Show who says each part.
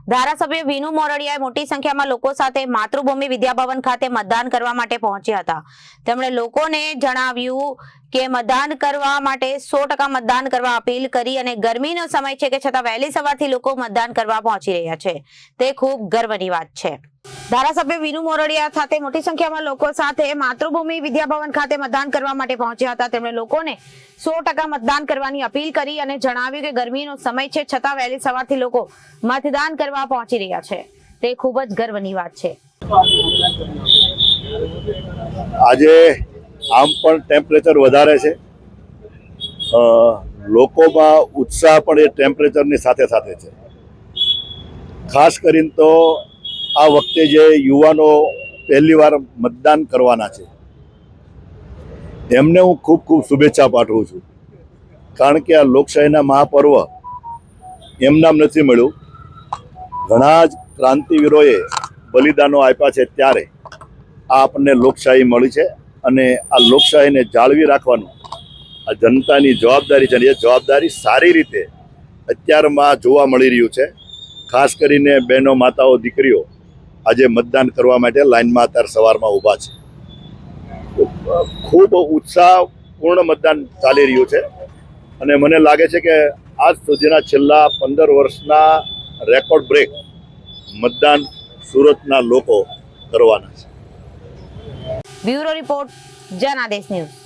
Speaker 1: ધારાસભ્ય વિનુ મોરડિયાએ મોટી સંખ્યામાં લોકો સાથે માતૃભૂમિ વિદ્યાભવન ખાતે મતદાન કરવા માટે પહોંચ્યા હતા। તેમણે લોકોને જણાવ્યું કે મતદાન કરવા માટે 100% મતદાન કરવા અપીલ કરી અને ગરમીનો સમય છે કે છતાં વહેલી સવારથી લોકો મતદાન કરવા પહોંચી રહ્યા છે, તે ખૂબ ગર્વની વાત છે। ધારાસભ્ય વિનુ મોરડિયા સાથે મોટી સંખ્યામાં લોકો સાથે માતૃભૂમિ વિદ્યાભવન ખાતે મતદાન કરવા માટે પહોંચ્યા હતા। તેમણે લોકોને 100% મતદાન કરવાની અપીલ કરી અને જણાવ્યું કે ગરમીનો સમય છે છતાં વહેલી સવારથી લોકો મતદાન કરવા પહોંચી રહ્યા છે, તે ખૂબ જ ગર્વની વાત છે।
Speaker 2: આજે આમ પણ ટેમ્પરેચર વધારે છે, લોકોમાં ઉત્સાહ પણ એ ટેમ્પરેચરની સાથે સાથે છે। ખાસ કરીને તો આ વખતે જે યુવાનો પહેલી વાર મતદાન કરવાના છે એમને હું ખૂબ ખૂબ શુભેચ્છા પાઠવું છું, કારણ કે આ લોકશાહીના મહાપર્વ એમનામ નથી મળ્યું। ઘણા જ ક્રાંતિવીરોએ બલિદાનો આપ્યા છે, ત્યારે આ આપણને લોકશાહી મળી છે અને આ લોકશાહીને જાળવી રાખવાનું આ જનતાની જવાબદારી છે, અને એ જવાબદારી સારી રીતે અત્યારમાં જોવા મળી રહ્યું છે। ખાસ કરીને બહેનો, માતાઓ, દીકરીઓ આજે મતદાન કરવા માટે લાઈનમાં અત્યારે સવારમાં ઊભા છે। ખૂબ ઉત્સાહપૂર્ણ મતદાન ચાલી રહ્યું છે અને મને લાગે છે કે આજ સુધીના છેલ્લા 15 વર્ષના રેકોર્ડ બ્રેક મતદાન સુરતના લોકો કરવાના છે।
Speaker 1: Bureau report, Janadesh news.